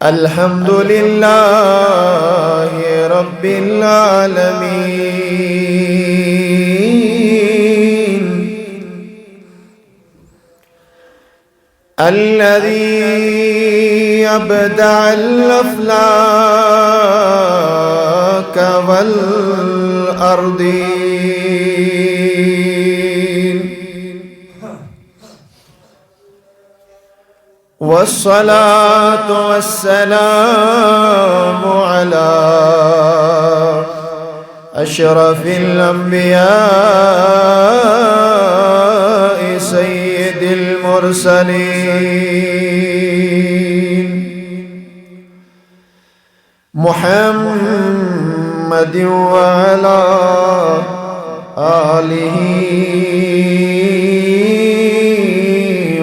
الحمد لله رب العالمين الذي أبدع الأفلاك والأرضين والصلاة والسلام على أشرف الأنبياء سيد المرسلين محمد وعلى آله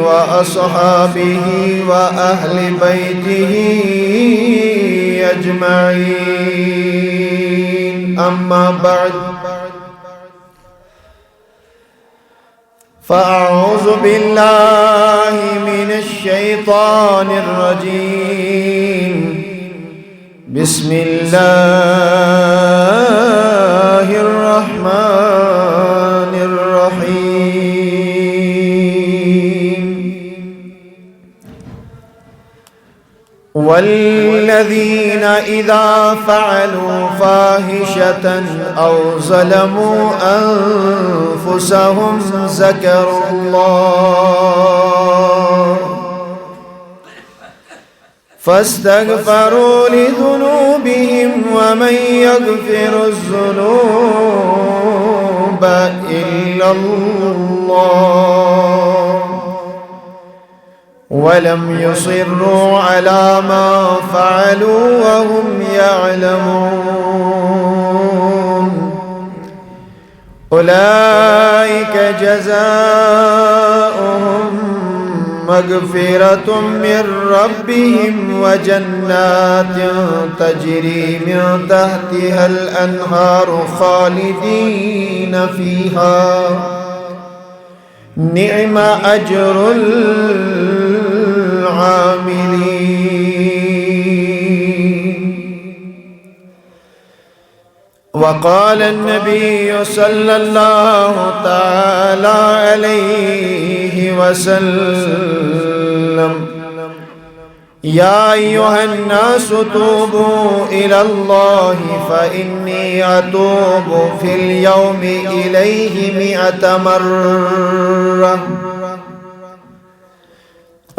وأصحابه وأهل بيته أجمعين أما بعد فأعوذ بالله من الشيطان الرجيم بسم الله الرحمن الرحيم والذين إذا فعلوا فاحشة أو ظلموا أنفسهم ذكروا الله فاستغفروا لذنوبهم ومن يغفر الذنوب إلا الله ولم يصروا على ما فعلوا وهم يعلمون أولئك جزاؤهم مغفرة من ربهم وجنات تجري من تحتها الأنهار خالدين فيها نعم أجر العاملين. وقال النبي صلى الله تعالى عليه وسلم يا أيها الناس توبوا إلى الله فإني أتوب في اليوم إليه 100 مرة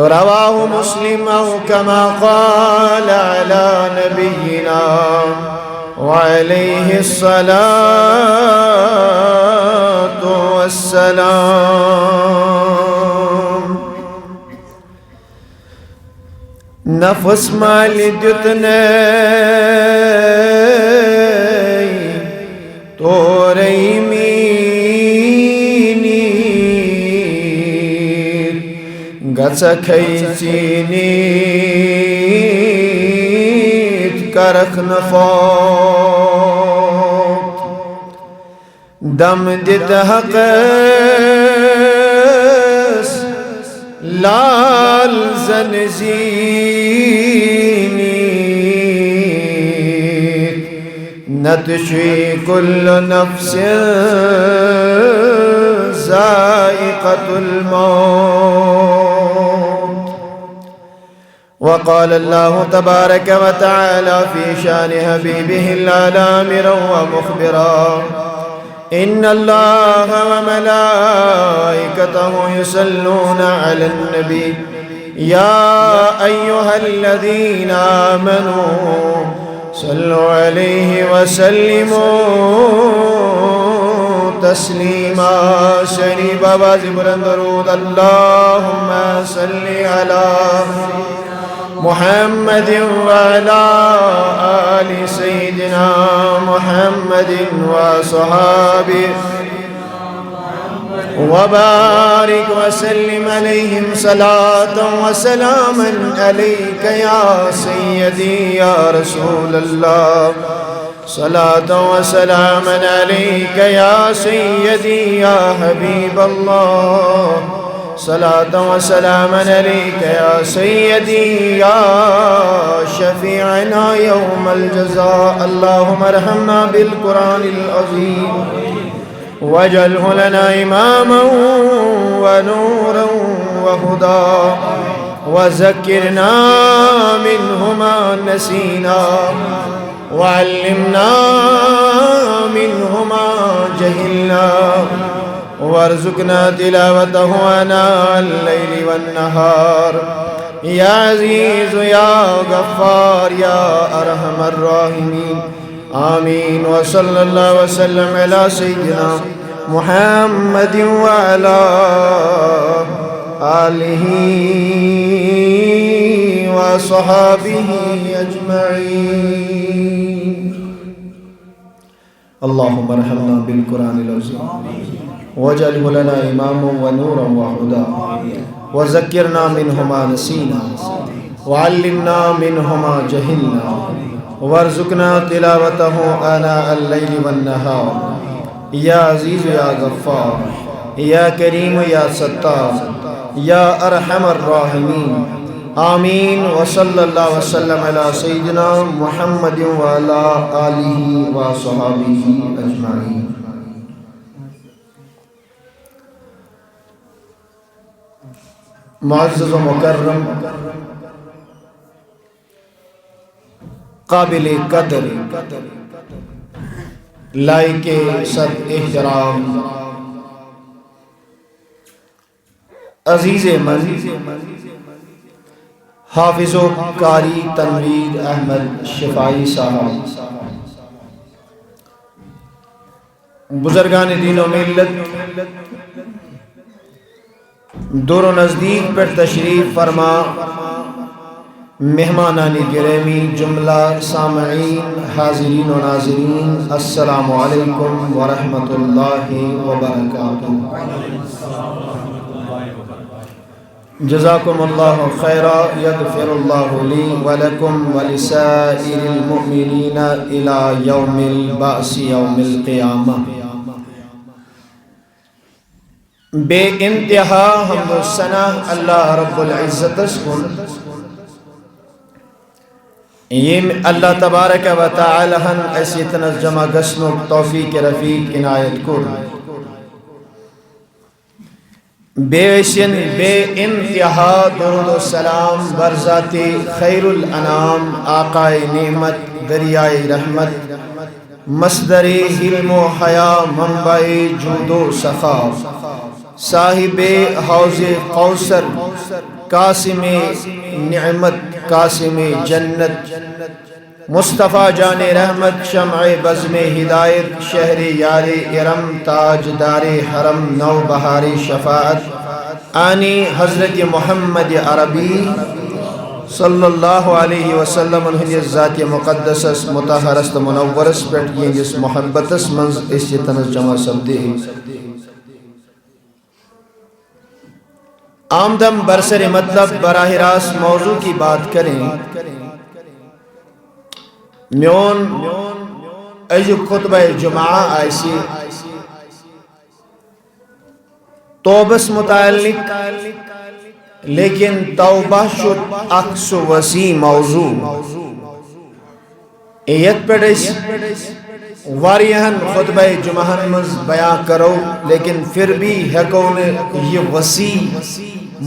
رواه مسلم أو كما قال على نبينا وعليه الصلاة والسلام. نفس مالی دیتنے توری مینیر گسکھئی چینیت کرخ نفوت دم دید حقس لال زنزینیت نتشوی كل نفس ذائقة الموت. وقال الله تبارك وتعالى في شان حبيبه الأعلى آمرا ومخبرا إن الله وملائكته يصلون على النبي يا أيها الذين آمنوا صلوا عليه وسلموا تسليما. شریف آواز بلند درود اللهم صل على محمد وعلى آل سيدنا محمد وصحابه وبارك وسلم عليهم صلاة وسلاما عليك يا سيدي يا رسول الله صلاة وسلاما عليك يا سيدي يا حبيب الله صلاة وسلاما عليك يا سيدي يا شفيعنا يوم الجزاء اللهم ارحمنا بالقرآن العظيم واجعله لنا إماما ونورا وهدى وذكرنا منه ما نسينا وعلمنا منه ما جهلنا وارزقنا تلاوته آناء الليل والنهار يا عزيز يا غفار يا أرحم الراحمين آمين وصلى الله وسلم على سيدنا محمد وعلى آله وصحابه أجمعين اللهم ارحمنا بالقرآن العظيم واجعله لنا إماما ونورا وهدى وذكرنا منه ما نسينا وعلمنا منه ما جهلنا وارزقنا تلاوته آناء الليل والنهار يا عزيز يا غفار يا كريم يا ستار يا أرحم الراحمين آمين وصلى الله وسلم على سيدنا محمد وعلى آله وصحابه أجمعين معزز و مکرم قابل قدر لائق صد احترام عزیز من حافظ و قاری تنویر احمد شفائی صاحب بزرگان دین و ملت دور و نزدیک پر تشریف فرما مہمانان گرامی جملہ سامعین حاضرین و ناظرین السلام علیکم ورحمۃ اللہ وبرکاتہ جزاکم اللہ خیرا یغفر اللہ لی ولکم ولسائر المؤمنین الی یوم البعث یوم القیامہ بے انتہا حمد و ثنا اللہ رب العزت اسکن یہ اللہ تبارک و تعالی ہن ایسی تنس جمع گسنک توفیق رفیق عنایت کر بے انتہا درود و سلام برذات خیر الانام آقا نعمت دریائے رحمت مصدر حلم و حیا منبع جود و سخا صاحب حوض کوثر قاسم نعمت قاسم جنت مصطفیٰ جان رحمت شمع بزم ہدایت شہر یار ارم تاجدار حرم نو بہار شفاعت آنی حضرت محمد عربی صلی اللہ علیہ وسلم انہی ذات مقدس متحرست منورس پیٹ یہ جس محبتس منز اس تنس جمع سبدے آمدم برسر مطلب براہ راست موضوع کی بات کریں میون ایجو خطبہ جمعہ آئیسی توبس متعلق لیکن توبہ شد اکس وسیع موضوع ایت پیڑس واریہن خطبہ جمعہ مز بیان کرو لیکن پھر بھی ہیکون یہ وسیع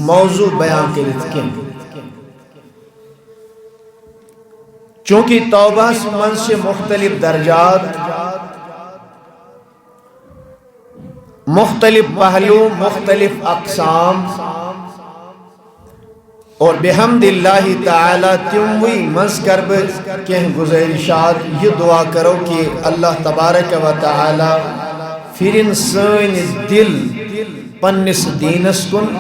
موضوع بیان کرت کن چونکہ توبہ من سے مختلف درجات مختلف پہلو مختلف اقسام اور بحمد اللہ تعالی تیموی منز کرب کہ گزارشات یہ دعا کرو کہ اللہ تبارک و تعالی پھر انسان دل پنس دینس کن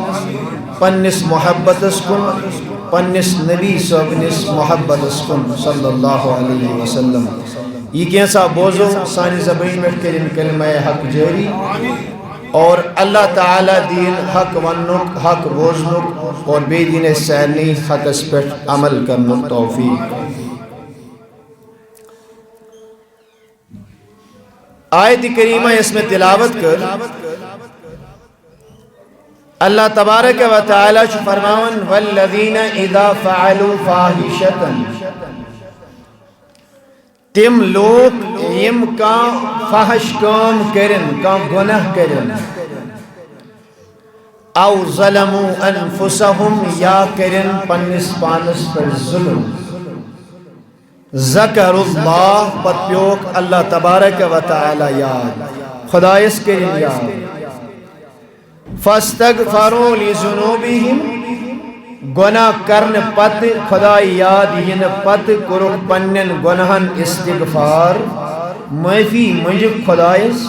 پنس محبتس کن پنس نبی صبنس محبتس کن صلی اللہ علیہ وسلم یہ کیسا بوزو سانی زبین میں کرن کلمہ حق جاری اور اللہ تعالی دین حق ونک حق بوزنک اور بے دین سینی حق اس پر عمل کرنک توفیق آیت کریمہ اس میں تلاوت کر اللہ تبارک و تعالی چھ فرماون والذین اذا فعلوا فاحشة تم لوگ یم کا فحش کام کرن کا گناہ کرن او ظلموا انفسهم یا کرن پنس پانس پر ظلم ذکر اللہ پت پیوک اللہ تبارک و تعالی یاد خدایس کرن یاد فاستغفروا لذنوبہم گناہ کرن پت خدای یاد ین پت کرک پنن گناہن استغفار معافی منجب خدایس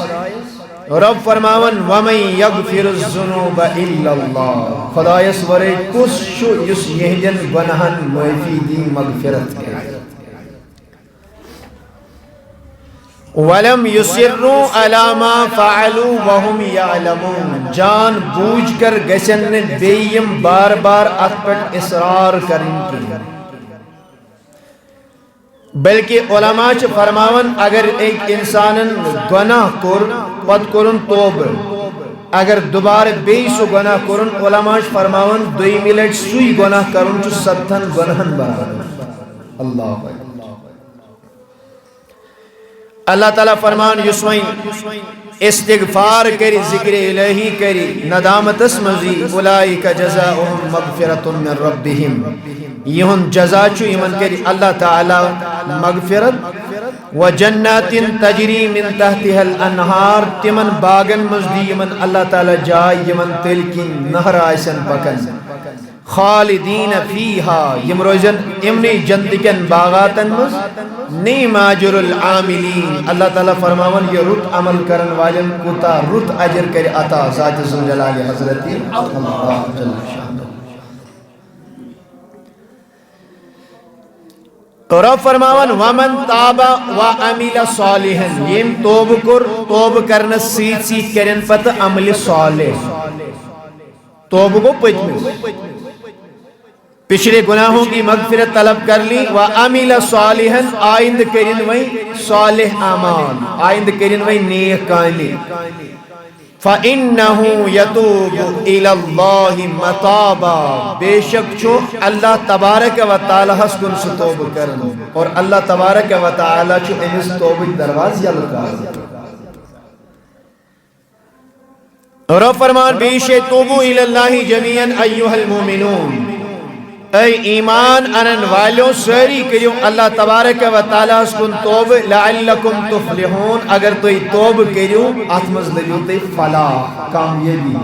رب فرماون ومن یغفر الذنوب الا اللہ خدایس ورے کس شو یس یہدن گناہن معافی دی مغفرت کرے وَلَمْ يُسِرُّوا عَلَى مَا فَعَلُوا وَهُمْ يَعْلَمُونَ جان بوجھ کر گسن بیم بار بار اتپٹ اصرار کریں کی بلکہ علماء چھ فرماون اگر ایک انسان گناہ کر پت کرن توب اگر دوبارہ بیسو گناہ کرن علماء چھ فرماون دوی ملٹ سوئی گناہ کرن چھ ستھن گناہن برابر اللہ اللہ تعالیٰ فرمان یسوین استغفار کری ذکر الہی کری ندامت اسمزی اولئک جزاؤہم مغفرت من ربہم یہن جزا چو یمن کری اللہ تعالیٰ مغفرت و جنات تجری من تحتها الانہار تمن باغن مزدی یمن اللہ تعالیٰ جائے یمن تل کی نہر آئسن پکن خالدین فیہا یم روزن امنی جنتکن باغاتن مز نعم اجر العاملین اللہ تعالیٰ فرماون یہ رت عمل کرن والن کوتا رت اجر کر عطا ذات ذوالجلال حضرت اللہ جل شانہ تو رب فرماون ومن تاب وعمل صالحا یم توب کر توب کرن سیت سیت کرن پت عمل صالح توب کو پچھ پچھلے گناہوں کی مغفرت طلب کر لی وَعَمِلَ صَالِحًا آئند کرن وی صالح اعمال آئند کرن وی نیک کامی فَإِنَّهُ يَتُوبُ إِلَى اللَّهِ مَتَابًا بے شک چو اللہ تبارک و تعالی حسکن سے توب کرن اور اللہ تبارک و تعالی چو انس توب درواز یلکار اور فرمان بیشے توبو إِلَى اللَّهِ جَمِيعًا أَيُّهَا الْمُؤْمِنُونَ اے ایمان انن والوں ساری کریوں اللہ تبارک و تعالیٰ سکن توب لعلکم تفلحون اگر تو توب کریوں اتمز لگیوں تے فلاح کامیابی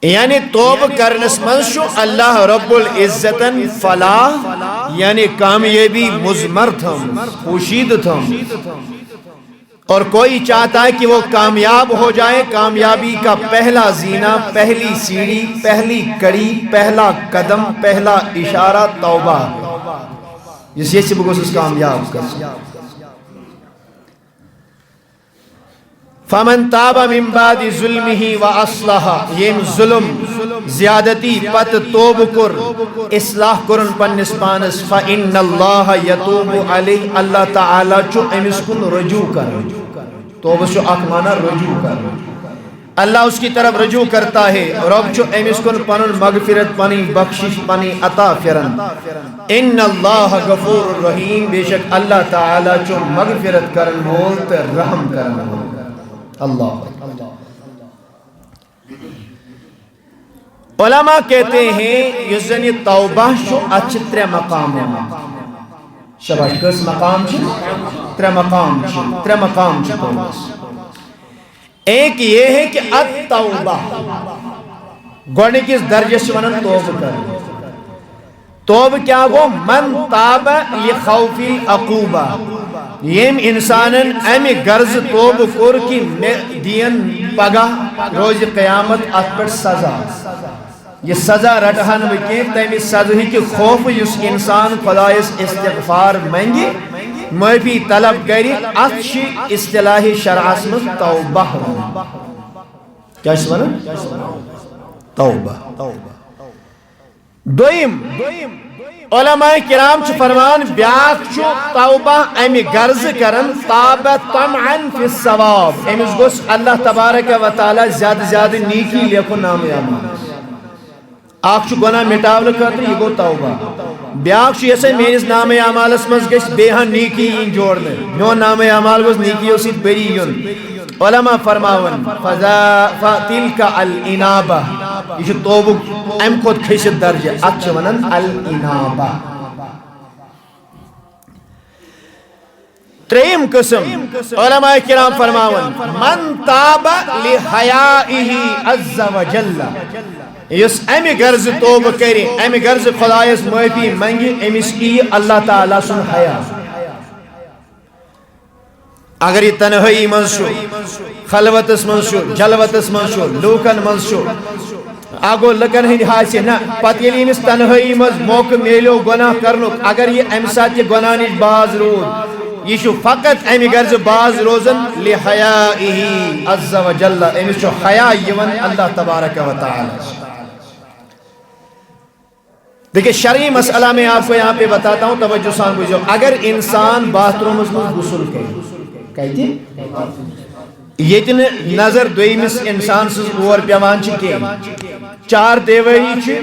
یعنی توب کرنس منشو اللہ رب العزتن فلاح یعنی کامیابی مزمر تھم خوشید تھم اور کوئی چاہتا ہے کہ وہ کامیاب ہو جائے کامیابی کا پہلا زینہ پہلی سیڑھی پہلی کڑی پہلا قدم پہلا اشارہ توبہ جس یہ سے بگوز اس کامیاب کر فمن تاب من بعد ظلمه واصلح یم ظلم زیادتی پت توب کر اصلاح کرن پنس پانس فإن اللہ یتوب علیہ اللہ تعالی چو امس کن رجوع کر توب چو اکمانا رجوع کر اللہ اس کی طرف رجوع کرتا ہے رب چو امس کن پنن مغفرت پنی بخشش پنی عطا فرن ان اللہ غفور الرحیم بے شک اللہ تعالی چو مغفرت کرن بولت رحم کرن بولت اللہ علماء کہتے ہیں یزنی توبہ شو اچھ ترے مقام ہے شباش کس مقام چھے ترے مقام چھے توبہ ایک یہ ہے کہ التوبہ گوڑنے کس درجہ سے ونن توب کر توب کیا گو من تاب لخوف العقوبہ یم انسانن امی غرض توب کور کی دین پگہ روز قیامت ات پر سزا یہ سزا رٹہن بکی تیمی سزا کی خوف یس انسان خدایس استغفار منگی معافی طلب کری اتشی اصطلاحی شرعس میں توبہ کیا اس وقت توبہ دویم علماء کرام فرمان بیاکھ توبہ امہ غرض کرن تاب طمعا فی الثواب امس گوس اللہ تبارک و تعالی زیادہ زیادہ نیکی لیکن نام اعمال اخ گناہ مٹاون خاطر یہ گو توبہ بیاکھ یسے میرس نام اعمالس مز گژھِ بیہن نیکی جوڑنے میون نام اعمال گوس نیکیو سۭتۍ بری یُن علماء فرماون فتلک الانابہ یہ توبک ام کھوت کھسِتھ درجہ اتھ ونان الانابہ تریم قسم علماء کرام فرماون من تاب لحیائہ عز وجل یس امہ غرض توبہ کری امہ غرض خدایس معافی منگی امس ای اللہ تعالی سن حیا اگر یہ تنہائی منز خلوتس منز جلوتس منز لوکن منز آگو لکن ہند حاصل نا پتہ یل امس تنہائی منز موقع میلیو گناہ کرنک اگر یہ امہ سات یہ گناہ نش باز رود یہ فقط امہ غرض باز روزن لحیائہ عز وجل امس حیا یون اللہ تبارک و تعالی دیکھیں شرعی مسئلہ میں آپ کو یہاں پہ بتاتا ہوں توجہ سان بجھو اگر انسان باتھ روم میں غسل کرے یتن نظر دویمس انسان سز اور پیوان کی چار دیواری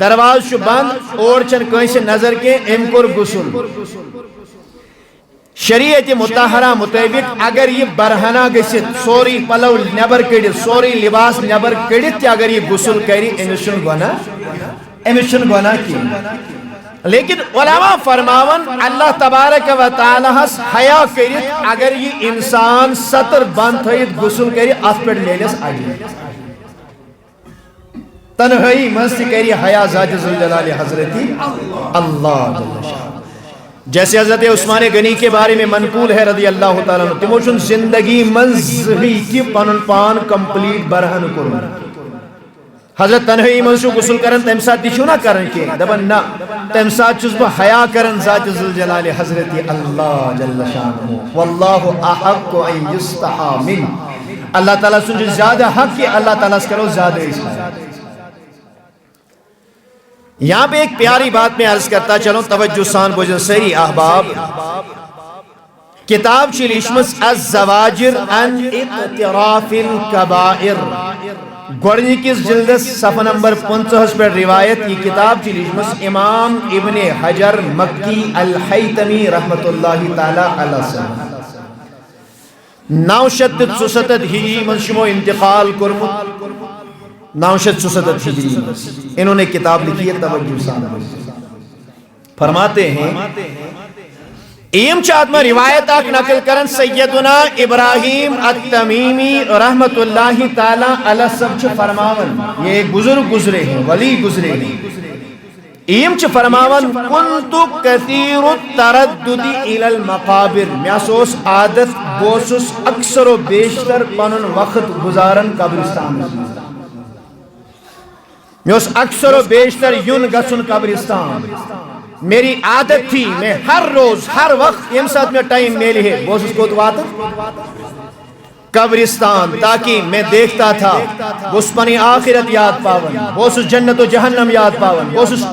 درواز بند اور چن کنس نظر کے ام کور غسل شریعت مطہرہ مطابق اگر یہ برہنہ گژھت سوری پلو نبر کڑت سوری لباس نبر کڑت اگر یہ غسل کری امس چھن گناہ کی لیکن علماء فرماون اللہ تبارک و تعالی ہس حیا کرت اگر یہ انسان سطر بند تھیت غسل کری ات پہ میلس اجر تنہائی منز کری حیا ذات ذوالجلال حضرت اللہ جل شانہ جیسے حضرت عثمان غنی کے بارے میں منقول ہے رضی اللہ تعالیٰ عنہ تمو چھن زندگی منز ہی کی پنن پان کمپلیٹ برہن کرن حضرت تنہائی منز غسل کرن تم سات تہ نہ کرن کی دپن نہ تم سات چھس بہ حیا کرن ذات ذوالجلال حضرت اللہ جل شانہ واللہ احق ان یستحی من اللہ تعالیٰ سن زیادہ حق کہ اللہ تعالیٰ سے کرو زیادہ اصلاح یہاں پہ ایک پیاری بات میں عرض کرتا چلوں توجہ سان بوجھن سری احباب کتاب چھ لیشمس الزواجر عن اقتراف الکبائر گوڑنی کس جلدس صفحہ نمبر 50 پر روایت یہ کتاب چھ لیشمس امام ابن حجر مکی الحیتمی رحمت اللہ تعالی علیہ 967 ہجری من شمو انتقال کرمت 967 ہجری انہوں نے کتاب لکھی ہے توجہ سان فرماتے ہیں ایم چاہت میں روایت آک نقل کرن سیدنا ابراہیم التمیمی رحمت اللہ تعالی علیہ سب چھ فرماون یہ ایک بزرگ گزرے ہیں ولی گزرے ہیں ایم چھ فرماون کنتو کثیر التردد الى المقابر میاسوس عادت بوسس اکثر و بیشتر پنن وقت گزارن قبرستان میں اس اکثر و بیشتر یون گسن قبرستان میری عادت تھی میں ہر روز ہر وقت یم ساتھ میں ٹائم میلی ہے وہ اس کو دعاتا قبرستان تاکہ میں دیکھتا تھا وہ اس پنی آخرت یاد پاون وہ اس جنت و جہنم یاد پاون وہ اس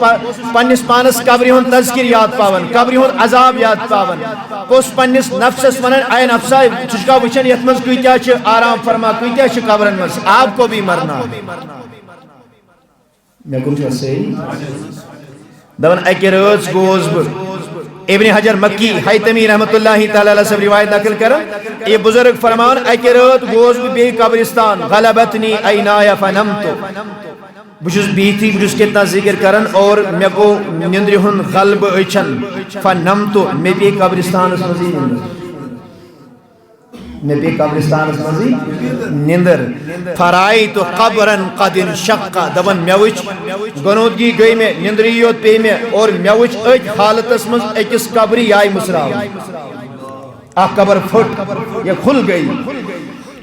پنیس پانس قبری ہون تذکر یاد پاون قبری ہون عذاب یاد پاون وہ اس پنیس نفس منن آئے نفسا چشکا وچن یتمز کوئی کیا چھے آرام فرما کوئی کیا چھے قبرن مز آپ کو بھی مرنا میں کچھ ایسے دون اکی روز گوز بر ابن حجر مکی حیتمی رحمت اللہ تعالی علیہ سے روایت نقل کرن یہ بزرگ فرمان اکی روز گوز بر بے قبرستان غلبتنی اینایا فنمتو بجوز بیتی بجوز کتنا ذکر کرن اور میں کو نندری ہن غلب اچھن فنمتو میں بے قبرستان اس مزید میں بے قبرستان اس مزید نندر فرائیت قبرن قد انشقا دبن میوچ گنودگی گئی میں نندریوت پی میں اور میوچ ایک حالت اس مز ایکس قبری آئی مسراو آپ قبر پھٹ یہ کھل گئی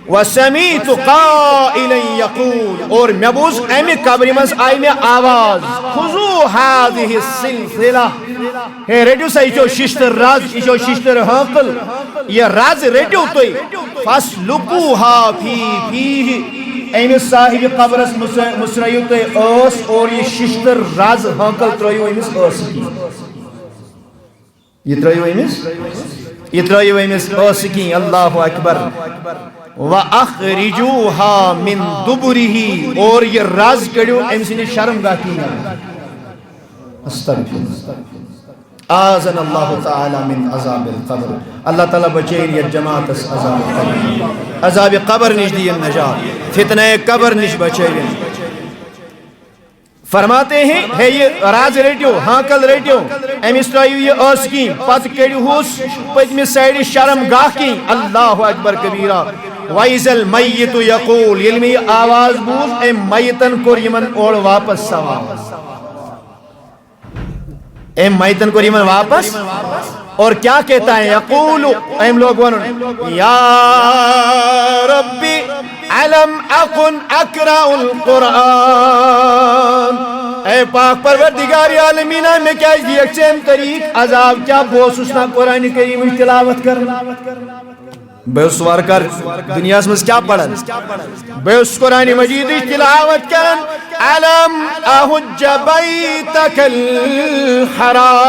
وَسَمِيتُ قَائِلًا يَقُولُ اور میبوز ایمی قبری مز آئی میں آواز خُذُو هَذِهِ السِّلْسِلَةِ ہے ریڈیو سا ایچو ششتر راز ایچو ششتر حاقل یہ راز ریڈیو توی فَاسْلُقُوهَا فِي فِيهِ امس صاحب قبرس مسرائیو تو اس اور یہ ششتر راز ہانکل ترائیو امس اس کی یہ ترائیو امس اس کی اللہ اکبر وَأَخْرِجُوهَا مِن دُبُرِهِ اور یہ راز کڑیو امس نے شرم گا کی استغفر آذن اللہ تعالی من عذاب القبر اللہ تعالی بچے یہ جماعت عذاب قبر عذاب قبر نش دی نجات فتنہ قبر نش بچے فرماتے ہیں ہے یہ راز ریٹیو ہانکل ریٹیو امس ترائیو یہ اس کی پت کڑیو ہوس پتمی سائڈ شرم گاہ کی اللہ اکبر کبیرہ وَإِذَا الْمَيِّتُ يَقُولُ یلمی آواز بوز اے میتن کو یمن اور واپس سوال اے میتن کو یمن واپس اور کیا کہتا ہے یقول ایم لوگ ونن یا ربی علم اکن اقرأ القرآن اے پاک پروردگار عالمینہ میں کیا اس یکسیم طریق عذاب کیا بوسوسنا قرآن کریم تلاوت کرنا بیس وارکر دنیا اسمز کیا پڑھن بیس قرآن مجید تلاوت کرن علم احج بیتک الحرام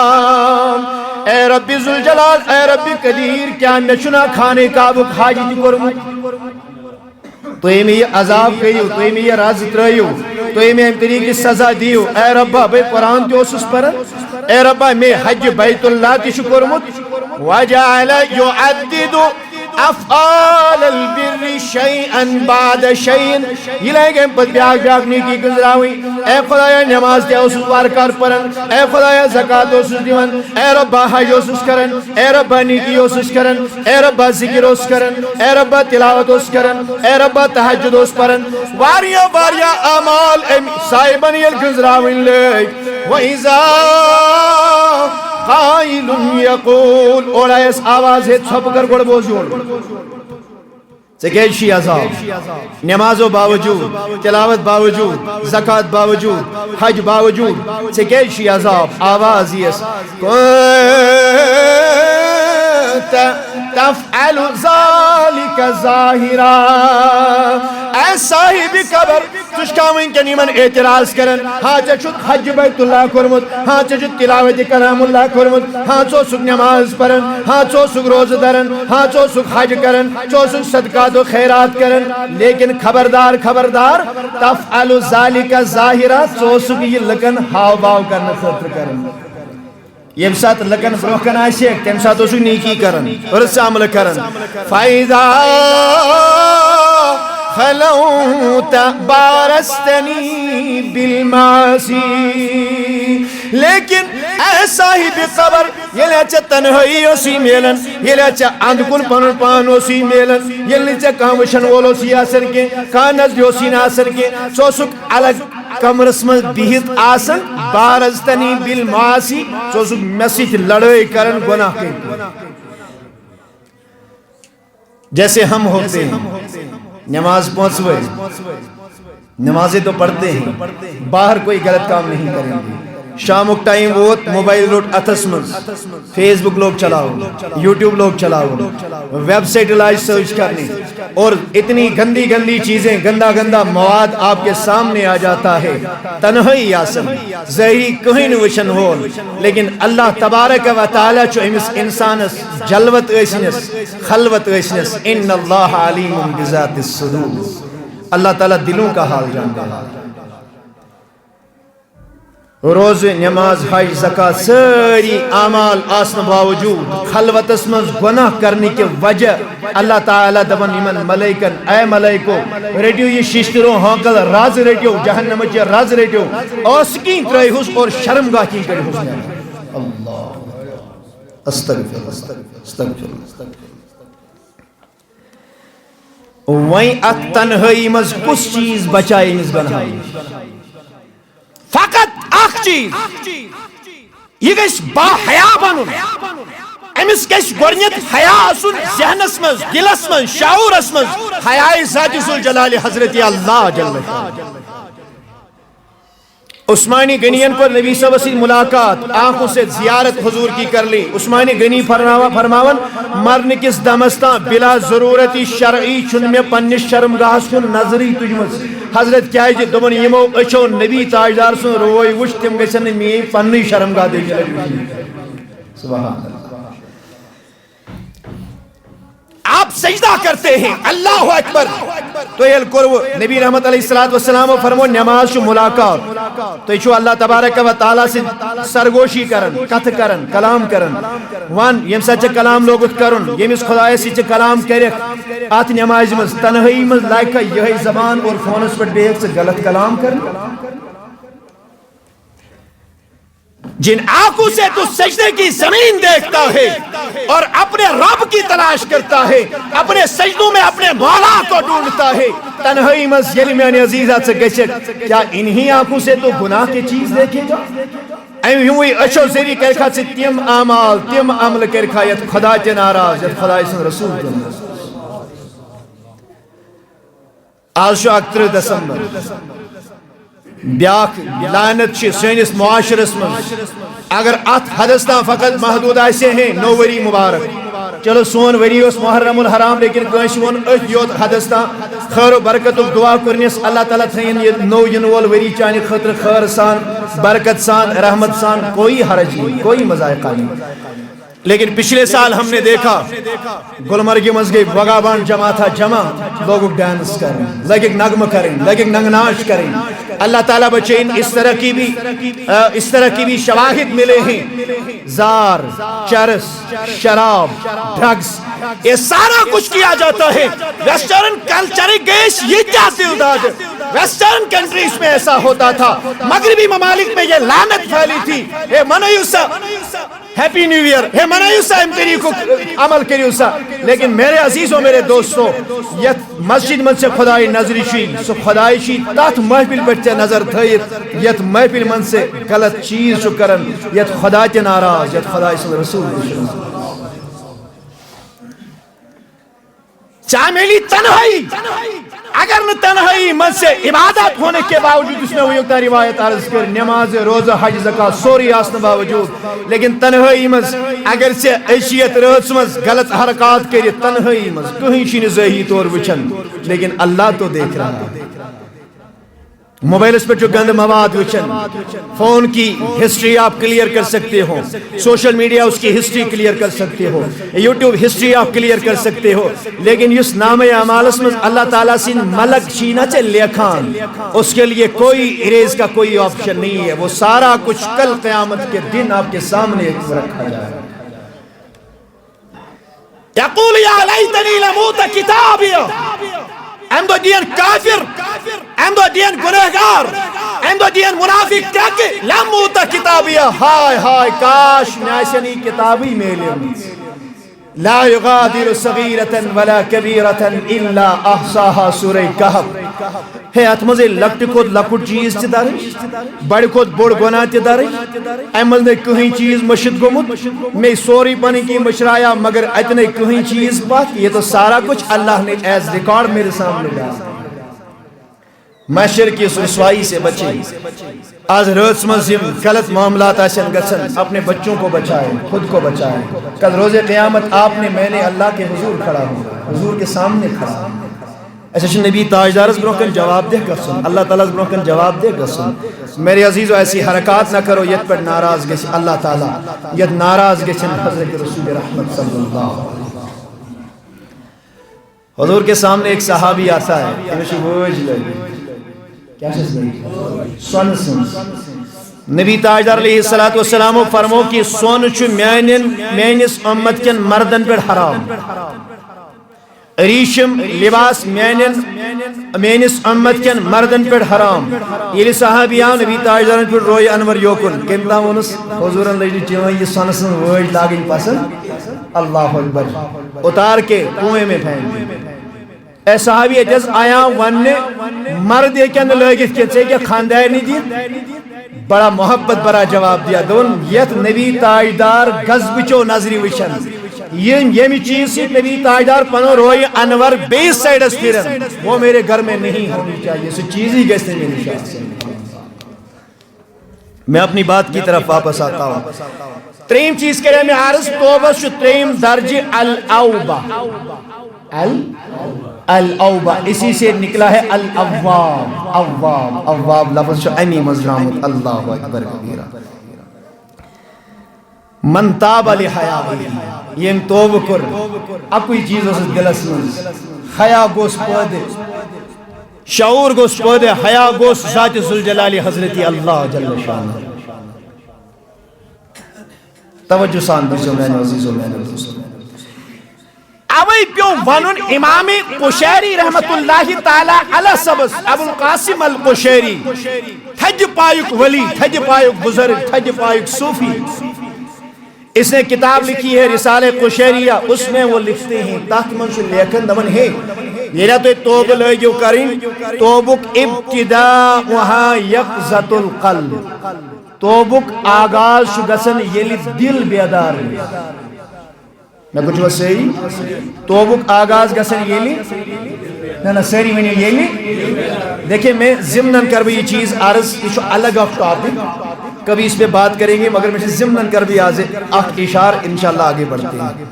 اے رب ذوالجلال اے رب قدیر کیا نچنا کھانے کعبہ حاجت کرمت تو ایمی یہ عذاب کہیو تو ایمی یہ راز ترائیو تو ایمی ہم طریقی سزا دیو اے ربا بے قرآن دیو سس پر اے ربا میں حج بیت اللہ تی شکرمت وجعل یعدد افعال البر شیئا بعد شیئا یہ لائے گئے پت بیاگ نیکی گزراوی اے خدایا نماز دیا اسس وارکار پرن اے خدایا زکاة اسس دیون اے ربا حج اسس کرن اے ربا نیکی اسس کرن اے ربا ذکر اسس کرن اے ربا تلاوت اسس کرن اے ربا تحجد اسس پرن واریا واریا اعمال صاحبن یل گزراوی لے وَإِذَا قائل یقول اور ایس آواز ہے چھپ کر گوڑ بوزیون سکیشی عذاب نمازو باوجود تلاوت باوجود زکاة باوجود حج باوجود سکیشی عذاب آواز یس تفعل ذالک ظاہرا اے صاحب قبر تشکاوین کے نیمن اعتراض کرن ہاں چچت حج بیت اللہ کرمت ہاں چچت تلاوت کلام اللہ کرمت ہاں چو سک نماز پرن ہاں چو سک روز درن ہاں چو سک حج کرن چو سک صدقات و خیرات کرن لیکن خبردار خبردار تفعل ذالک ظاہرا چو سک یہ لکن ہاو باو کرن خطر کرن یم سات لکن بروکن آشیک تم سات اسو نیکی کرن اور اس سے عمل کرن فائدہ خلوت بارستنی بالماسی لیکن اے صاحب قبر یہ لیچہ تنہائی اسی میلن یہ لیچہ اندکن پنر پان اسی میلن یہ لیچہ کامشن وولو سی آسر کے کانز دیوسی ناصر کے سوسک الگ کمرس میں بیہت آسن بارستنی بالماسی سوسک مسیح لڑائی کرن گناہ کے جیسے ہم ہوتے ہیں نماز پہنچوے نمازیں تو پڑھتے ہیں باہر کوئی غلط کام نہیں کریں گے شام وقت ٹائم ووت موبائل روٹ اتھس من فیس بک لوگ چلاؤ یوٹیوب لوگ چلاؤ ویب سائٹ لاج سرچ کرنے اور اتنی گندی گندی چیزیں گندا گندا مواد آپ کے سامنے آ جاتا ہے تنہائی آسن ظاہری کہیں نوشن ہون لیکن اللہ تبارک و تعالی چو امس انسانس جلوت ایسنس خلوت ایسنس ان اللہ علیم بذات الصدور اللہ تعالی دلوں کا حال جانتا ہے روز نماز حج زکاة ساری اعمال آسن باوجود خلوت اسمز گناہ کرنے کے وجہ اللہ تعالیٰ دبن یمن ملائکن اے ملائکو ریڈیو یہ ششتروں ہانکل راز ریڈیو جہنم چی راز ریڈیو اوسکین ترائی حس اور شرمگاہ کی کری حس اللہ استغفر استغفر وہیں ات تنہائی مز کس چیز بچائی مز گناہی فقط اخ چیز یہ گیس با حیا بنن امس گیس گورنیت حیا اسن ذہنس مز دلس مز شعورس مز حیا ذات ذوالجلال حضرت اللہ جل عثمانی غنین کو نبی صلی اللہ علیہ وسلم ملاقات آنکھوں سے زیارت حضور کی کر لی. عثمانی غنی فرماون مرن کس دمستا بلا ضرورتی شرعی چھن میں پنس شرمگاہس کن نظری تجمت. حضرت کیا جی دبن یمو اچھو نبی تاجدار سن روئی وش تم گژھن می پنی شرمگاہ دے. سبحان اللہ. آپ سجدہ کرتے ہیں اللہ اکبر تو یہ کرو نبی رحمت علیہ السلام فرمو نماز شو ملاقات تو یہ اللہ تبارک و تعالی سے سرگوشی کرن کتھ کرن کلام کرن وان یم سچ کلام لوگت کرن یمس خدای سے کلام کرک ات نماز مز تنہائی مز لائک یہ زبان اور فونس پر بیک سے غلط کلام کرن. جن آنکھوں سے تو سجدے کی زمین دیکھتا ہے اور اپنے رب کی تلاش کرتا ہے اپنے سجدوں میں اپنے مولا کو ڈھونڈتا ہے تنہائی مز یلی میں عزیزات سے گچک کیا انہی آنکھوں سے تو گناہ کی چیز دیکھے گا. ایم ہوئی اچھو زیری کرکھا سے تیم اعمال تیم عمل کرکھا یت خدا کے ناراض یت خدا اسن رسول کن. آج شو 18 دسمبر بیاک لعنت چھ سینس معاشرس من اگر ات حدثنا فقط محدود آئیسے ہیں نو وری مبارک چلو سون وری اس محرم الحرام لیکن کنش ون اچھ یوت حدثنا خیر و برکت دعا کرنیس اللہ تعالیٰ تھین یہ نو ینوال وری چانی خطر خیر سان برکت سان رحمت سان کوئی حرج نہیں کوئی مذائقہ نہیں. لیکن پچھلے سال ہم نے دیکھا گلمرگی مزگئی وگابان جمع تھا جمع لوگ ڈانس کریں لگے نغمہ کریں لگے نگناش کریں. اللہ تعالیٰ بچین اس طرح کی بھی شواہد ملے ہیں. زار چرس شراب ڈرگز یہ سارا کچھ کیا جاتا ہے. ویسٹرن کلچر گیش یہ کیا دل داد ویسٹرن کنٹریز میں ایسا ہوتا تھا مغربی ممالک میں یہ لعنت پھیلی تھی. اے منیوسا ہیپی نیو ایئر ہے منائیوسا امتری کو عمل کریوسا. لیکن میرے عزیزوں میرے دوستوں یت مسجد من سے خدای نظری شی سو خدای شی تات محفل بچے نظر تھیت یت محفل من سے غلط چیز شو کرن یت خدا کے ناراض یت خدای صلی رسول چامیلی تنہائی اگر نہ تنہائی من سے عبادت ہونے کے باوجود اس نے وہ یکتا روایت عرض کر نماز روزہ حج زکاة سوری آسن باوجود لیکن تنہائی من اگر سے عشیت رہت من غلط حرکات کری تنہائی من کہیں شین زہی طور وچن لیکن اللہ تو دیکھ رہا ہے. موبائل اس پر جو گند مواد وچن فون کی ہسٹری آپ کلیئر کر سکتے ہو سوشل میڈیا اس کی ہسٹری کلیئر کر سکتے ہو یوٹیوب ہسٹری آپ کلیئر کر سکتے ہو لیکن اس نام اعمال اس میں اللہ تعالیٰ سے ملک شینہ چے لیکھان اس کے لیے کوئی اریز کا کوئی آپشن نہیں ہے. وہ سارا کچھ کل قیامت کے دن آپ کے سامنے رکھا جائے. یقول یا لیتنی لموت کتابیا ام دو دین کافر ام دو دین گنہگار ام دو دین منافق کیا کہ لموت کتابیا ہائے ہائے کاش ناشنی کتابی میلے لا یغادر صغیرتا ولا کبیرتا الا احصاها سورہ کہف ہے اتمزے لکٹ کود لکٹ چیز تی دارش بڑھ کود بڑ گناہ تی دارش ایمل نے کہیں چیز مشد گمت میں سوری پانی کی مشرایا مگر اتنے کہیں چیز بات یہ تو سارا کچھ اللہ نے ایز ریکارڈ میرے سامنے ڈالا. محشر کی رسوائی سے بچیں آج روز مزیم غلط معاملات آسن گسن اپنے بچوں کو بچائیں خود کو بچائیں. کل روز قیامت آپ نے میں نے اللہ کے حضور کھڑا ہوں حضور کے سامنے کھڑا ہوں ایسا نبی تاجدارس برونکن جواب دے گسن اللہ تعالیٰ برونکن جواب دے گسن. میرے عزیزو ایسی حرکات نہ کرو یت پر ناراض گسن اللہ تعالیٰ یت ناراض گسن حضرت رسول رحمت صلی اللہ علیہ وسلم. حضور کے سامنے ایک صحابی آتا ہے نبی تاجدار علیہ السلام فرمو کہ سون چھ میانس امت کن مردن پر حرام ریشم لباس میانس امت کن مردن پر حرام. یہ صحابیان نبی تاجدار پر روی انور یوکن کمتا ونس حضورن لجی چیوان یہ سنسن ویج لاگن پسند اللہ اکبر اتار کے کنویں میں پھینک. اے صحابی اجاز آیا وننے مرد ایکن لگت کہتے کہ خاندار نہیں دی بڑا محبت برا جواب دیا دون یت نبی تاجدار غزب چو نظری وشن یہ چیز سے نبی تاجدار پنو روی انور بیس سائیڈس پھرن وہ میرے گھر میں نہیں ہونی چاہیے سو چیز ہی گیستے میری شاہ سے. میں اپنی بات کی طرف واپس آتا ہوں. تریم چیز کرے میں عرض توبہ شو تریم درج الاوبہ. الاوبہ اسی سے نکلا ہے الاواب. اواب اواب لفظ شو امی مزرامت. اللہ اکبر کبیرہ. من تاب لحیاء یم توبہ کر اکوئی چیز اس دلس من حیا گوس پودے شعور گوس پودے حیا گوس ذات ذوالجلال حضرت اللہ جل شانہ. توجہ سان دوستو میانے عزیزو میانے دوستو اوئی پیو ونن امام قشیری رحمت اللہ تعالی علیہ سبس ابو القاسم القشیری تھج پایک ولی تھج پایک بزرگ تھج پایک صوفی. اس نے کتاب لکھی ہے رسالہ قشیریہ. اس میں وہ لکھتے ہیں تحت منش لیکن دمن ہے یہ تو توبہ لگیو کریں. توبک ابتداءها یقظۃ القلب. توبک آغاز شو گسن یلی دل بیدار. میں کچھ وہ صحیح توبک آغاز گسن یلی نا سری ونی یلی. دیکھیں میں ضمناً کر بھی یہ چیز عرض یہ الگ آف ٹاپک کبھی اس پہ بات کریں گے مگر میں ضمناً کر بھی آج اخ اشار انشاءاللہ آگے بڑھتے ہیں.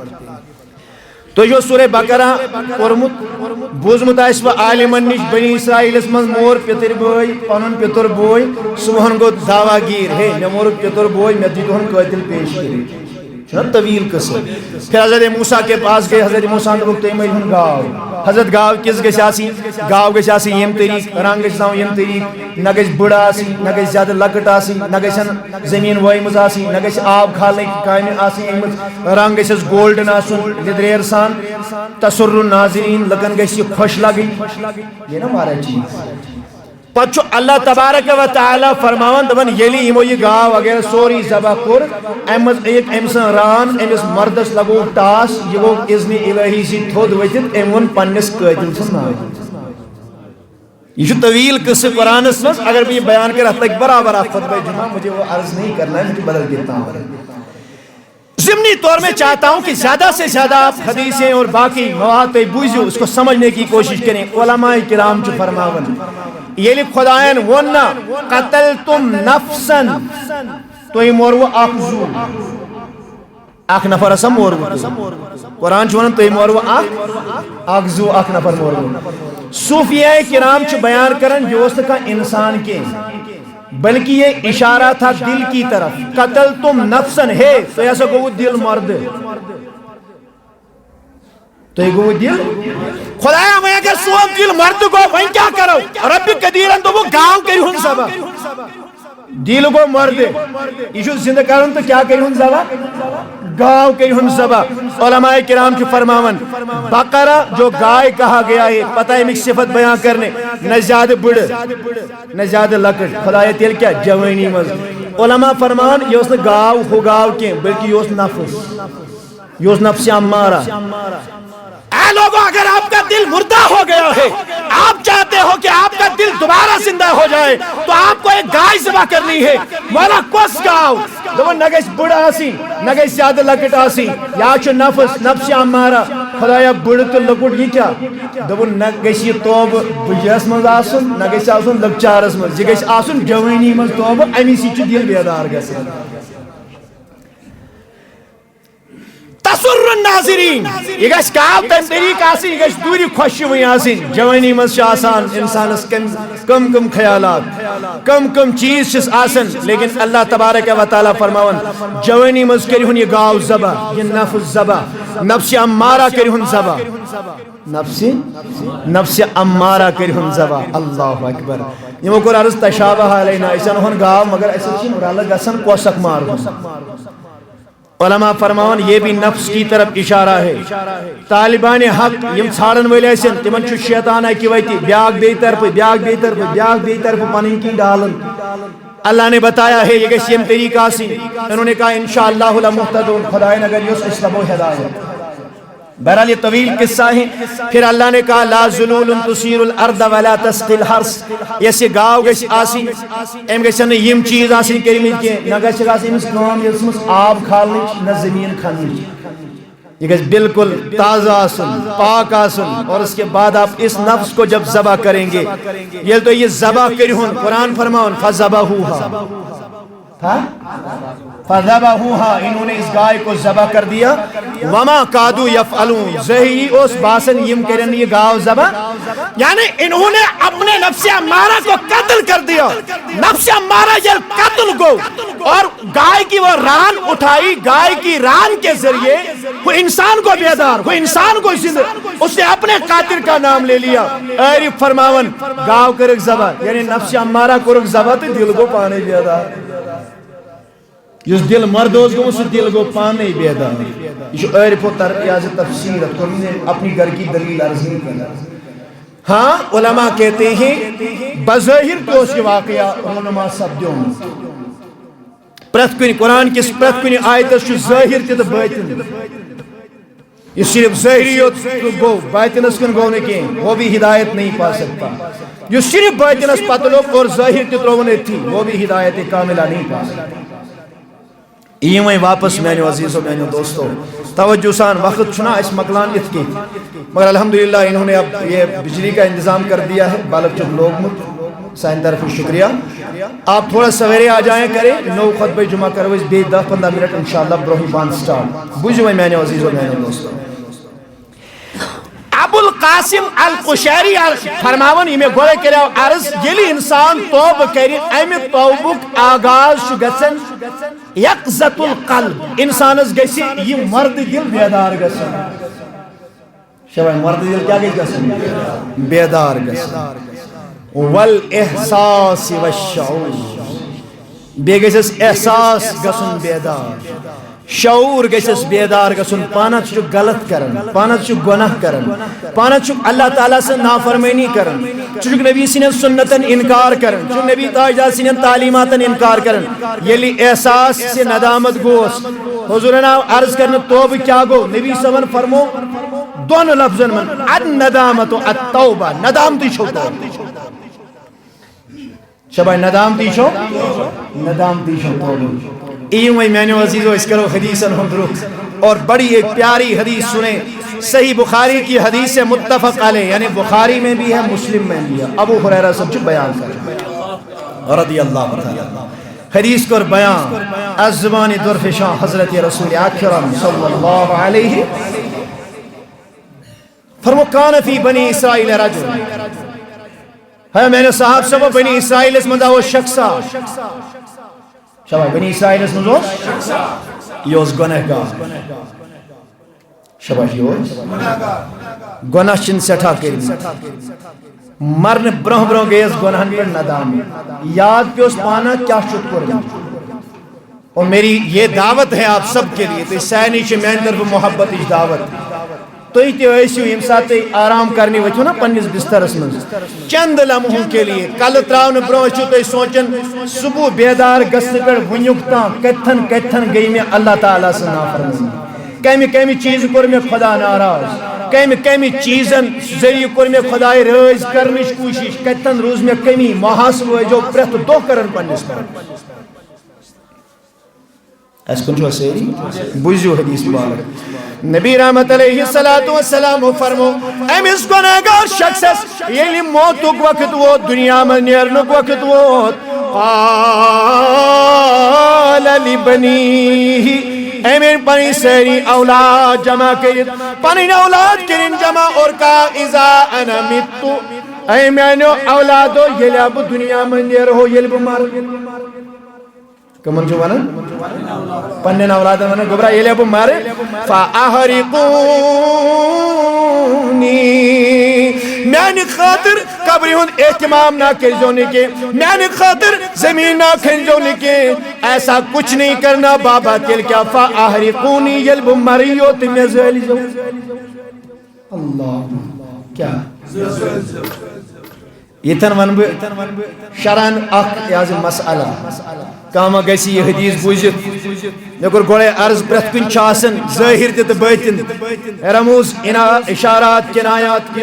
تو جو سورہ بقرہ پورمت بوزمت آئس و عالمان نش بنی اسرائیل اس من مور پتر بوئی پنن پتر بوئی صبحن گو دعویٰ گیر ہے میں مور پتر بوئی میں دیتون قاتل پیش کری. طویل قصہ. پھر حضرت موسیٰ کے پاس گئے. حضرت موسیٰ نے بکتے ہیں گاو. حضرت گاو کس گش آسی گاو گش آسی یم طریق رنگ گش یم طریق نہ گش بڑا آسی نہ گش زیادہ لکٹ آسی نہ گشن زمین وائمز آسی نہ گش آب کھالنے کی کامیں آسی رنگ گش گولڈن آسن لدریر سان تسر الناظرین لگن گش یہ خوش لگی. یہ نا ہمارا چیز. پچھو اللہ تبارک و تعالی فرماون دبن یلی ہمو یہ گاو وغیرہ سوری ذبح کر امز ایک امسن ران امس مردس لگو ٹاس یہ گو اذن الہی سی تھود وجد امون پنس قاتل سن نام. یہ طویل قصہ قرآن اس میں اگر میں یہ بیان کر حتی برابر آپ خطبہ جمعہ مجھے وہ عرض نہیں کرنا ہے مجھے بدل دیتا ہوں. ضمنی طور میں چاہتا ہوں کہ زیادہ سے زیادہ آپ حدیثیں اور باقی مواد پہ بوجھو اس کو سمجھنے کی کوشش کریں. علماء کرام جو فرماون یہ لکھ خدایان ونہ قتلتم نفسا تو یہ مورو اخزو اخ نفر اسا مورو قرآن چھوڑن تو یہ مورو اخزو اخ نفر مورو. صوفیاء کرام چھ بیان کرن جوست کا انسان کے بلکہ یہ اشارہ تھا دل کی طرف. قتلتم نفسا ہے تو ایسا گو دل مرد تو یہ گو دل خدایا میں اگر سوام دل مرد کو وہیں کیا کرو رب قدیرن تو وہ گاؤں کری ہن سبا دل کو مرد یہ جو زندہ کرن تو کیا کری ہن سبا گاؤں کری ہن سبا. علماء کرام کی فرماون بقرہ جو گائے کہا گیا ہے پتہ ہے مکس صفت بیان کرنے نہ زیادہ بڑھ نہ زیادہ لکٹ خدایا تیل کیا جوانی مز. علماء فرمان یہ اس نے گاؤں ہو گاؤں کے بلکہ یہ اس نفس یہ اس نفس امارہ. اے لوگوں اگر آپ کا دل مردہ ہو گیا ہے آپ چاہتے ہو کہ آپ کا دل دوبارہ زندہ ہو جائے تو آپ کو ایک گائے ذبح کرنی ہے. مولا کس گاؤ دو نگش بڑا آسی نگش زیادہ لکٹ آسی یا چو نفس نفس امارہ خدایا بڑھ تو لکٹ یہ کیا دو نگش یہ توب بجیس مز آسن نگش آسن لکچارس مز یہ گش آسن جوانی مز توب امی سی چو دل بیدار گس. تسر الناظرین یہ گش کاو تم طریق آسی یہ گش دوری خوشی ہوئی آسی. جوانی مز آسان انسانس کم کم خیالات کم کم چیز چس آسن لیکن اللہ تبارک و تعالی فرماون جوانی مز کری ہن یہ گاو ذبح یہ نفس ذبح نفس امارہ کری ہن ذبح نفس امارہ کری ہن ذبح. اللہ اکبر. یہ کو عرض تشابہ علینا اسن ہن گاو مگر ایسا چین رالہ گسن کوسک مار. علماء فرماون یہ بھی نفس کی طرف اشارہ ہے. طالبان حق یم ژھارن ول آسن تمن چھ شیطان اکی وتی بیاگ بے طرف بیاگ بے طرف بیاگ بے طرف پنن کی ڈالن. اللہ نے بتایا ہے یہ گش یم طریقہ سی. انہوں نے کہا انشاءاللہ لمہتدون خدائے اگر یہ اسلام و ہدایت. بہرحال یہ طویل قصہ ہے. پھر اللہ نے کہا لا ذلول تثیر الارض ولا تسقی الحرث. یہ گاو گش آسی ام گشن یم چیز آسی کریمت کے نہ گش آسی مس کام یس مس آب کھالنچ نہ زمین کھنچ. یہ گش بالکل تازہ آسن پاک آسن. اور اس کے بعد آپ اس نفس کو جب ذبح کریں گے یہ تو یہ ذبح کرہن قرآن فرماؤن فذبحوها فذبحوها انہوں نے اس گائے کو ذبح کر دیا وما کادو یفعلون ظاہری اس باسن یم کرن یہ گاو ذبح یعنی انہوں نے اپنے نفس امارہ کو قتل کر دیا نفس امارہ یہ قتل کو اور گائے کی وہ ران اٹھائی گائے کی ران کے ذریعے وہ انسان کو بیدار وہ انسان کو زندہ اس نے اپنے قاتل کا نام لے لیا ایری فرماون گاو کرک ذبح یعنی نفس امارہ کرک ذبح تو دل کو پانے بیدار اس دل مردوز گو سے دل گو پانے بیدار یہ عرف و تریاض تفسیر اپنی گھر کی دلیل عرض نہیں کرنا ہاں علماء کہتے ہیں بظاہر تو اس کے واقعہ رونما سبدیوں پرت کنی قرآن کس پرت کنی آیت اس ظاہر تے باطن یہ صرف ظاہریت گو باطن اس کن گو نے کہیں وہ بھی ہدایت نہیں پا سکتا یہ صرف باطن اس پتلوک اور ظاہر تے رونے تھی وہ بھی ہدایت کاملہ نہیں پا سکتا ایمیں واپس میں نے عزیزوں میں نے دوستوں توجہ سان وقت چنا اس مقلان ات کی مگر الحمدللہ انہوں نے اب یہ بجلی کا انتظام کر دیا ہے بالک چک لوگ مت سائن طرف شکریہ آپ تھوڑا سویرے آ جائیں کریں نو خطبہ جمعہ کروز 10-15 منٹ انشاءاللہ بروہی بان سٹارٹ بجھوئے میں نے عزیزوں میں نے دوستوں ابو القاسم القشیری فرماون یہ میں گوڑے کرے عرض یلی انسان توب کری امی توبک آغاز شو گسن یقظت القلب انسان اس گسی یہ مرد دل بیدار گسن شبہ مرد دل کیا گسن بیدار گسن والاحساس والشعور بے گسس احساس گسن بیدار شعور گسس بیدار گسن پانا چو غلط کرن پانا چو گناہ کرن پانا چو اللہ تعالیٰ سے نافرمانی کرن چو نبی سنن سنتن انکار کرن چو نبی تاجدار سنن تعلیماتن انکار کرن یلی احساس سے ندامت گوس حضورنا عرض کرن توب کیا گو نبی سمن فرمو دونوں لفظن من الندامت و التوبہ ندامتی چھو توب شبہ ندامتی چھو ندامتی چھو توب ایویں میں نے عزیزو اس کرو حدیثاً ہم درخت اور بڑی ایک پیاری حدیث سنیں صحیح بخاری کی حدیث سے متفق علیہ یعنی بخاری میں بھی ہے مسلم میں بھی ہے ابو ہریرہ سب چھ بیان کر رضی اللہ تعالیٰ حدیث کر بیان از زبان درفشاں حضرت رسول اکرم صلی اللہ علیہ فرمو کان فی بنی اسرائیل رجل ہے میں نے صاحب سب بنی اسرائیل اس مندہ وہ شخصا شبہ بنی اسرائیل اس مندہ یہ اس گناہ گاہ شبہ یہ گناہ چن سٹھا کریں مرن برہ برہ گئے اس گناہ پر ندام یاد پہ اس پانا کیا شد کریں اور میری یہ دعوت ہے آپ سب کے لیے تو اس سینی چھ میں طرف محبت اس دعوت تو ہی تیو ایسیو امسات آرام کرنی وچھو نا پنیس بستر اسمن چند لمحوں کے لیے کل تراؤن بروچو تو سوچن صبح بیدار گست پر ونیکتا کتھن کتھن گئی میں اللہ تعالیٰ سے نافرمانی کمی چیز کر میں خدا ناراض کمی چیزن ذریعہ کر میں خدا رائز کرنیش کوشش کتھن روز میں کمی محاسب ہوئے جو پرت دو کرن پنیس پر اس کنچو سیری بوزیو حدیث بارک نبی رحمت علیہ السلام فرمو ایم اس گناہگار شخص یلی موتک وقت وہ دنیا میں نیرنک وقت وہ قال لبنیہ ایمین پنی سیری اولاد جمع کریں پنی اولاد کریں جمع اور کہا اذا انا متو ایمین اولادو یلی اب دنیا میں نیر ہو یلی بمار کمن جو وانا پنن اولاد وانا گبرا یہ لے ابو مارے فاحرقونی میانی خاطر قبری ہون اہتمام نہ کرجونے کے میانی خاطر زمین نہ کھنجونے کے ایسا کچھ نہیں کرنا بابا تل کیا فاحرقونی یلب مریو تمہیں زیلی جو اللہ کیا یہ تن ون شران اخ یازم مسئلہ کاما گیسی یہ حدیث بوزت لیکن گوڑے عرض پرت کن چاسن ظاہر تیت بیتن رموز اشارات کنایات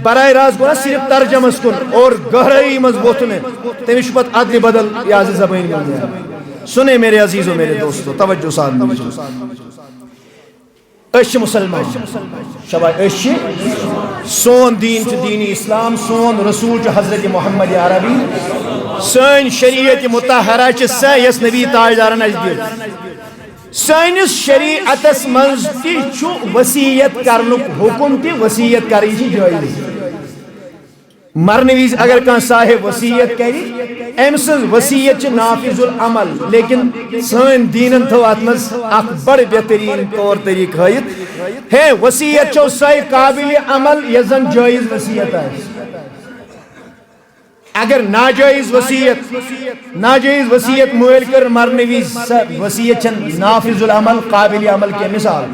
برائے راز گوڑا صرف ترجمہ کن اور گہرائی مضبوط میں تیمی شبت عدل بدل یاز زبین میں سنے میرے عزیزوں میرے دوستو توجہ ساتھ دیجئے اشی مسلمان شبہ اشی سون دین چھ دینی اسلام سون رسول چھ حضرت محمد عربی سن شریعت مطہرہ چھ یس نبی تاجدارن نزدیک سانس شریعتس مز تہ وصیت کرنک حکم تہ وصیت کریں جائز مرن وز اگر کان صاحب وصیت کری ام سن وصیت نافذ العمل لیکن سن دینن تھو ات مز اخ بڑ بہترین طور طریق ہائت ہے وصیت چو سہ قابل عمل یس زن جائز وصیت آس اگر ناجائز وصیت مول کر مرن وز وصیت چن نافذ العمل قابل عمل کے مثال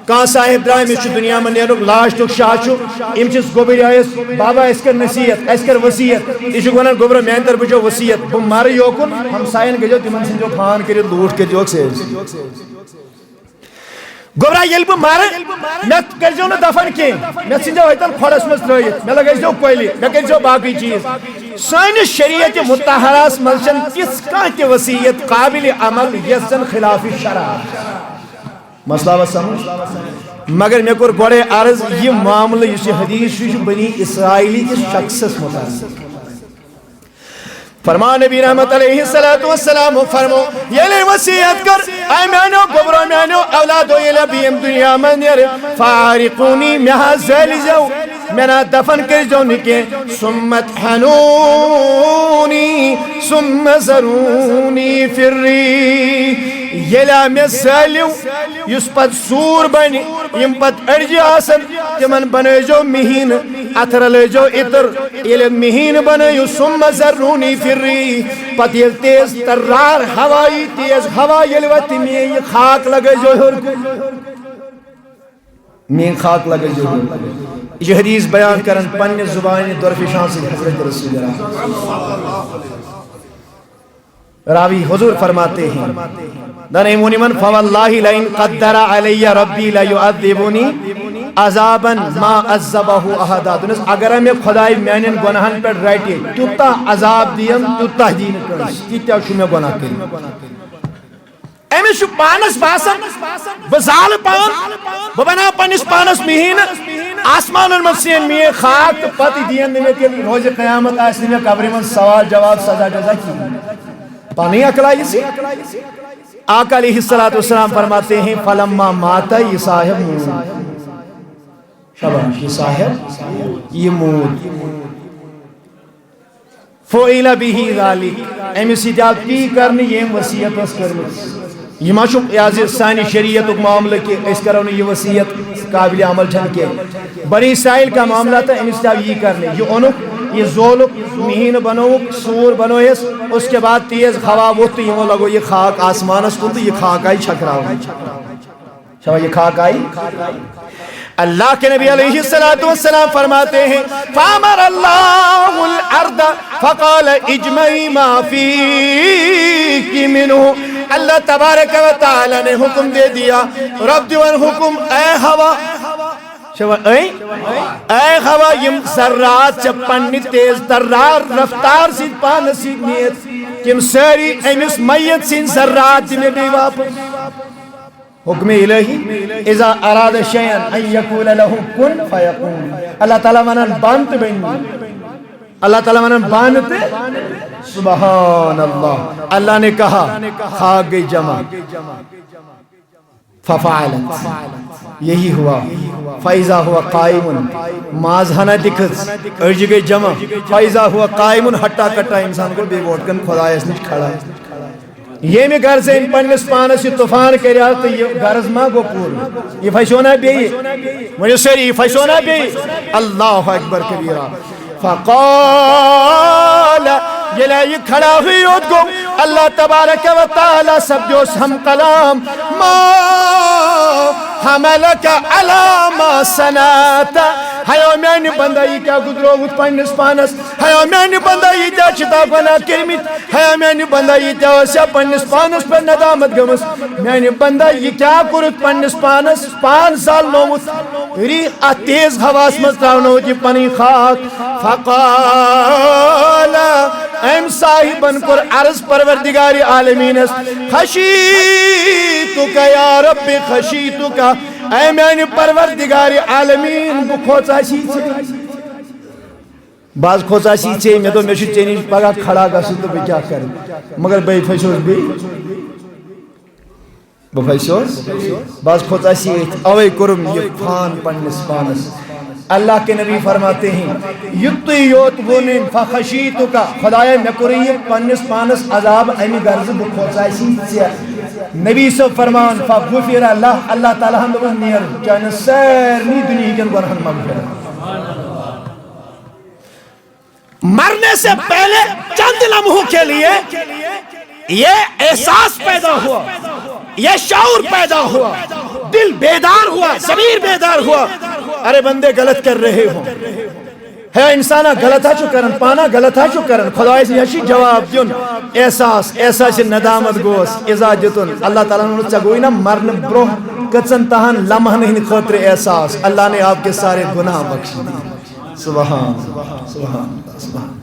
کان صاحب درائے مس دنیا میں نیرک لاش تک شاہ ام چس گوبر آئس بابا اس کر نصیحت اس کر وصیت یہ ونان گوبر میان طرف جو وصیت بہ مر یوکن ہمسائن گجو تمن سن جو پھان کر لوٹ کر جو سیز گوبرا یل بہ مر مے کرزو نہ دفن کی مے سنجو ہتن کھڑس مز ترائیت مے لگیزو کوئلی مے کرزو باقی چیز سان شریعت مطہراس ملچن کس کان تہ وصیت قابل عمل یس زن خلاف شرع مسئلہ و سمجھ مگر میں کور گوڑے عرض یہ معاملہ یہ حدیث بنی اسرائیلی کے شخص متعلق فرما نبی رحمت علیہ السلام فرمو یہ وصیت کر اے میانو گبرو میانو اولادو یہ بیم دنیا من یر فارقونی میہا زیل جو مینا دفن کر جو نکے سمت حنونی سم زرونی فری یلا میں زیلیو یس پت سور بنی یم پت ارجی آسن تمن بنے جو مہین اتر لے جو اتر یہ مہین بنے یو سم زرونی فری پت یہ تیز ترار ہوائی تیز ہوا یلوتی میں یہ خاک لگے جو میں خاک لگے جو یہ حدیث بیان کرن پنی زبانی درفشان سے حضرت رسول اللہ راوی حضور فرماتے ہیں دنیمونی من فواللہ لئن قدر علی ربی لیعذبونی عذابا ما عذبہ احدا دنس اگر میں خدای میانین گناہن پر رائٹی تیتا عذاب دیم تیتا دین کرس تیتا شو میں گناہ کریم ایمی شو پانس باسن بزال پان ببنا پانس پانس مہین آسمان المسین میں خاک پتی دین نمیتی روز قیامت آس نمی قبری من سوال جواب سزا جزا کی پانی اکلائی سی آقا علیہ السلام فرماتے ہیں فلما ماتا یہ صاحب مود شباش یہ صاحب یہ مود فوئیلا بھی ذالک امی سیدیات پی کرنی یہ وسیعت اس کرنی یہ ماشو یازی سانی شریعت ایک معاملہ کے اس کرنے یہ وسیعت قابل عمل چھن کے بنی اسرائیل کا معاملہ تھا امی سیدیات یہ کرنے یہ انک یہ زولک مہین بنوک سور بنویس اس کے بعد تیز خوا وقت یہ لگو یہ خاک آسمان اس کو یہ خاک آئی چھکراؤ شبہ یہ خاک آئی اللہ کے نبی علیہ السلام فرماتے ہیں فامر اللہ الارض فقال اجمعی ما فیکی منہ اللہ تبارک و تعالی نے حکم دے دیا رب دیوان حکم اے ہوا اے ہوا یم ذرات چپنی تیز ترار رفتار سید پان سید نیت کم ساری امس میت سین ذرات میں بھی واپس حکم الہی اذا اراد شیئن ان یکول له کن فیقون اللہ تعالیٰ منن بانت بینی اللہ تعالیٰ منن بانت سبحان اللہ اللہ نے کہا خاک گئی جمع ففعلت یہی ہوا فائزہ ہوا قائمن مازہنہ دکھت ارج گئی جمع فائزہ ہوا قائمن ہٹا کٹا انسان کو بے گوٹ کن خدا اس نش کھڑا ہے یہ میں گھر سے ان پنس پانس یہ طوفان کریا تو یہ غرض ماں گو پور یہ فیشونا بھی مجھے سری یہ فیشونا بھی اللہ اکبر کبیرہ فقال یہ لئے کھڑا ہوئی ہوت گو اللہ تبارک و تعالی سب جو ہم کلام ما حملک علی ما سناتا ہیو میانی بندہ یہ کیا گدروت پنس پانس ہیو میانی بندہ یہ کیا چتا گناہ کرمت ہیو میانی بندہ یہ کیا وسیا پنس پانس پر ندامت گمس میانی بندہ یہ کیا کرت پنس پانس 5 سال نومت ری تیز حواس مستراؤنو جی پنی خاک فقال ایم صاحبن کر عرض پروردگاری عالمین خشیتک یا رب خشیتک اے میانی پروردگاری عالمین بکھوچا شیچے باز کھوژا سی ژے مے دو مے چھ ژے نش پگہ کھڑا گژھُن تہٕ بہٕ کیٛاہ کرٕ مگر بے پھسیوس بیٚیہِ بہٕ پھسیوس باز کھوژا سی اوے کوٚرُم یہِ فان پننِس پانس اللہ کے نبی فرماتے ہیں یُتُے یوت ووٚنُن فخشیتُک خدایا مے کوٚر یہِ پننِس پانس عذاب امہِ غرضہٕ بہٕ کھوژایسی ژےٚ نبی صٲب فرمان فغفر اللہ اللہ تعالیٰ ہن دوٚپُن نیر چانٮ۪ن سارنٕے دُنہِکٮ۪ن گۄنہن مغفرت مرنے سے پہلے چند لمحوں کے لیے یہ احساس پیدا ہوا یہ شعور پیدا ہوا دل بیدار ہوا ضمیر بیدار ہوا ارے بندے غلط کر رہے ہوں ہے انسانا غلط ہا کرن پانا غلط ہا کرن خدای سے یہ جواب دیون احساس ندامت گوس اذا دتن اللہ تعالیٰ نے ژےٚ گوٚوٕے نا مرن برو کٔژن تہن لمحن ہٕنٛدِ خٲطرٕ احساس اللہ نے آپ کے سارے گناہ بخش دی سبحان سبحان سبحان